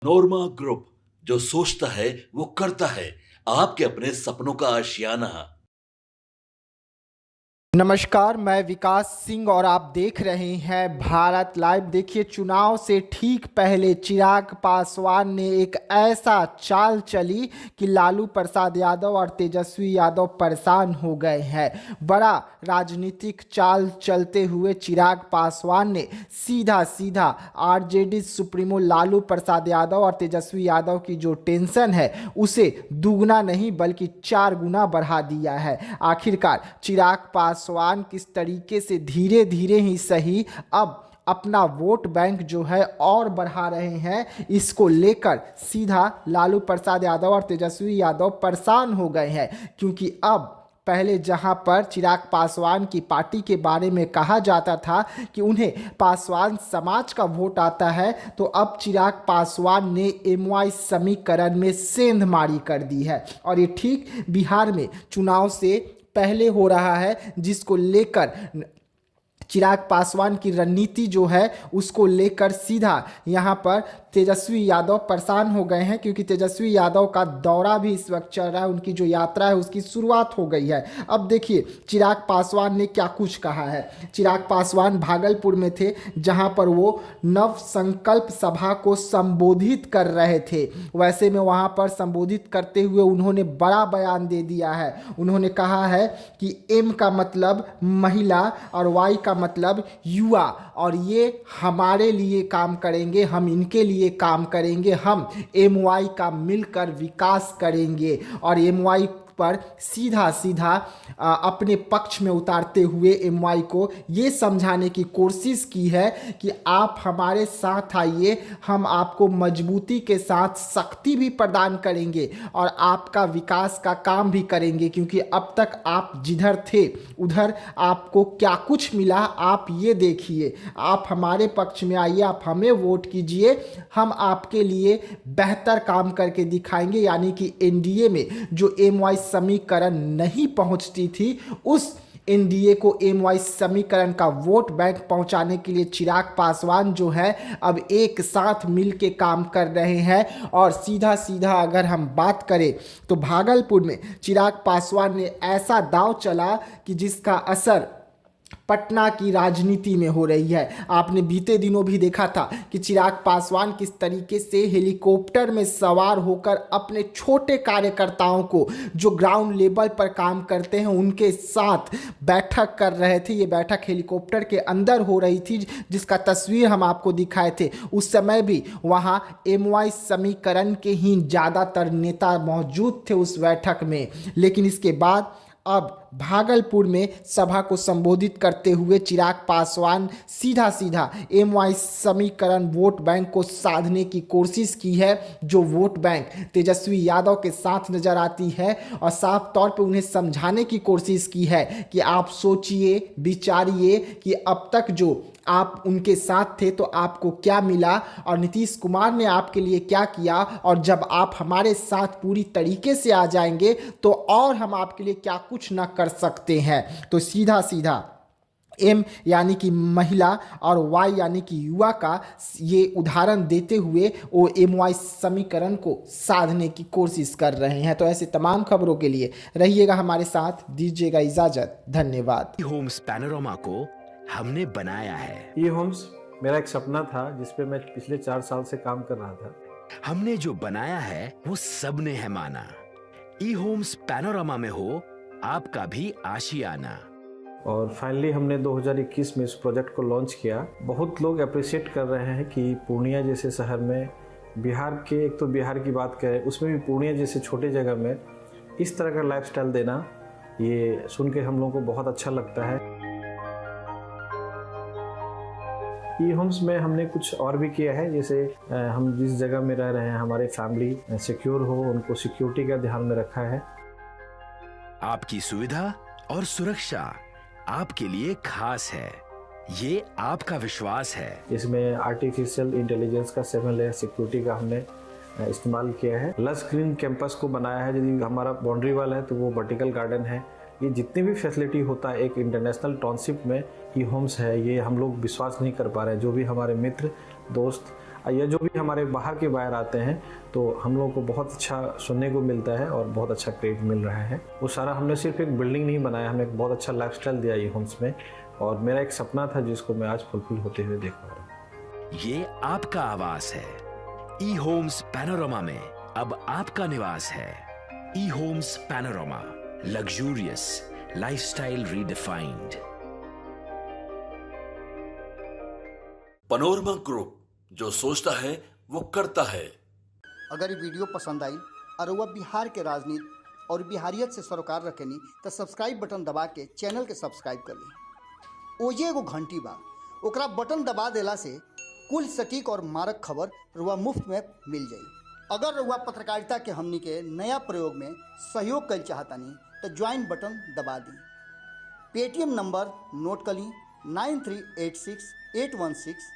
नोरमा group, जो सोचता है वो करता है। आपके अपने सपनों का आशियाना। नमस्कार, मैं विकास सिंह और आप देख रहे हैं भारत लाइव। देखिए, चुनाव से ठीक पहले चिराग पासवान ने एक ऐसा चाल चली कि लालू प्रसाद यादव और तेजस्वी यादव परेशान हो गए हैं। बड़ा राजनीतिक चाल चलते हुए चिराग पासवान ने सीधा सीधा आरजेडी सुप्रीमो लालू प्रसाद यादव और तेजस्वी यादव की जो टेंशन है उसे दुगना नहीं बल्कि 4 गुना बढ़ा दिया है। आखिरकार चिराग पासवान किस तरीके से धीरे धीरे ही सही अब अपना वोट बैंक जो है और बढ़ा रहे हैं, इसको लेकर सीधा लालू प्रसाद यादव और तेजस्वी यादव परेशान हो गए हैं। क्योंकि अब पहले जहां पर चिराग पासवान की पार्टी के बारे में कहा जाता था कि उन्हें पासवान समाज का वोट आता है, तो अब चिराग पासवान ने एमवाई समीकरण में सेंधमारी कर दी है। और ये ठीक बिहार में चुनाव से पहले हो रहा है, जिसको लेकर चिराग पासवान की रणनीति जो है उसको लेकर सीधा यहाँ पर तेजस्वी यादव परेशान हो गए हैं। क्योंकि तेजस्वी यादव का दौरा भी इस वक्त चल रहा है, उनकी जो यात्रा है उसकी शुरुआत हो गई है। अब देखिए चिराग पासवान ने क्या कुछ कहा है। चिराग पासवान भागलपुर में थे, जहाँ पर वो नव संकल्प सभा को संबोधित कर रहे थे। वैसे में वहाँ पर संबोधित करते हुए उन्होंने बड़ा बयान दे दिया है। उन्होंने कहा है कि एम का मतलब महिला और वाई का मतलब युवा, और ये हमारे लिए काम करेंगे, हम इनके लिए काम करेंगे, हम एमवाई का मिलकर विकास करेंगे। और एमवाई पर सीधा सीधा अपने पक्ष में उतारते हुए एमवाई को ये समझाने की कोशिश की है कि आप हमारे साथ आइए, हम आपको मजबूती के साथ शक्ति भी प्रदान करेंगे और आपका विकास का काम भी करेंगे। क्योंकि अब तक आप जिधर थे उधर आपको क्या कुछ मिला, आप ये देखिए। आप हमारे पक्ष में आइए, आप हमें वोट कीजिए, हम आपके लिए बेहतर काम करके दिखाएंगे। यानी कि एनडीए में जो एमवाई समीकरण नहीं पहुंचती थी, उस एनडीए को एमवाई समीकरण का वोट बैंक पहुंचाने के लिए चिराग पासवान जो है अब एक साथ मिल के काम कर रहे हैं। और सीधा सीधा अगर हम बात करें तो भागलपुर में चिराग पासवान ने ऐसा दांव चला कि जिसका असर पटना की राजनीति में हो रही है। आपने बीते दिनों भी देखा था कि चिराग पासवान किस तरीके से हेलीकॉप्टर में सवार होकर अपने छोटे कार्यकर्ताओं को, जो ग्राउंड लेवल पर काम करते हैं, उनके साथ बैठक कर रहे थे। ये बैठक हेलीकॉप्टर के अंदर हो रही थी, जिसका तस्वीर हम आपको दिखाए थे। उस समय भी वहां एमवाई समीकरण के ही ज़्यादातर नेता मौजूद थे उस बैठक में। लेकिन इसके बाद अब भागलपुर में सभा को संबोधित करते हुए चिराग पासवान सीधा सीधा एमवाई समीकरण वोट बैंक को साधने की कोशिश की है, जो वोट बैंक तेजस्वी यादव के साथ नजर आती है। और साफ तौर पे उन्हें समझाने की कोशिश की है कि आप सोचिए, विचारिए कि अब तक जो आप उनके साथ थे तो आपको क्या मिला, और नीतीश कुमार ने आपके लिए क्या किया, और जब आप हमारे साथ पूरी तरीके से आ जाएंगे तो और हम आपके लिए क्या कुछ न कर सकते हैं। तो सीधा सीधा एम यानी कि महिला और वाई यानी कि युवा का ये उदाहरण देते हुए वो एमवाई समीकरण को साधने की कोशिश कर रहे हैं। तो ऐसे तमाम खबरों के लिए रहिएगा हमारे साथ, दीजिएगा इजाजत, धन्यवाद। होम्स पैनोरामा को हमने बनाया है। ये होम्स मेरा एक सपना था जिस पे मैं पिछले 4 साल से काम कर रहा था। हमने जो बनाया है वो सबने है माना। ई होम्स पैनोरामा में हो आपका भी आशियाना। और फाइनली हमने 2021 में इस प्रोजेक्ट को लॉन्च किया। बहुत लोग अप्रिशिएट कर रहे हैं कि पूर्णिया जैसे शहर में, बिहार के, एक तो बिहार की बात करें उसमें भी पूर्णिया जैसे छोटे जगह में इस तरह का लाइफस्टाइल देना, ये सुन के हम लोगों को बहुत अच्छा लगता है। ई होम्स में हमने कुछ और भी किया है, जैसे हम जिस जगह में रह रहे हैं हमारे फैमिली सिक्योर हो, उनको सिक्योरिटी का ध्यान में रखा है। आपकी सुविधा और सुरक्षा आपके लिए खास है, ये आपका विश्वास है। इसमें आर्टिफिशियल इंटेलिजेंस का 7 लेयर सिक्योरिटी का हमने इस्तेमाल किया है। लस ग्रीन कैंपस को बनाया है। यदि हमारा बाउंड्री वाल है तो वो वर्टिकल गार्डन है। ये जितनी भी फैसिलिटी होता है एक इंटरनेशनल टाउनशिप में, ई होम्स है, ये हम लोग विश्वास नहीं कर पा रहे हैं। जो भी हमारे मित्र दोस्त या जो भी हमारे बाहर के बायर आते हैं तो हम लोगों को बहुत अच्छा सुनने को मिलता है और बहुत अच्छा क्रेडिट मिल रहा है। वो सारा हमने सिर्फ एक बिल्डिंग नहीं बनाया, हमने एक बहुत अच्छा लाइफस्टाइल दिया ई होम्स में, और मेरा एक सपना था जिसको मैं आज फुलफिल होते हुए देख पा रहा हूँ। ये आपका आवास है। ई होम्स पैनोरामा में अब आपका निवास है। E homes panorama, luxurious lifestyle redefined. Panorama group, जो सोचता है वो करता है। अगर ये वीडियो पसंद आई और वह बिहार के राजनीति और बिहारियत से सरोकार रखेनी तो सब्सक्राइब बटन दबा के चैनल के सब्सक्राइब कर ली। ओजे एगो घंटी बा, ओकरा बटन दबा देला से कुल सटीक और मारक खबर रुआ मुफ्त में मिल जाई। अगर रुआ पत्रकारिता के हमनी के नया प्रयोग में सहयोग कर चाहतानी तो ज्वाइन बटन दबा दी। पेटीएम नंबर नोट कर ली 9386 816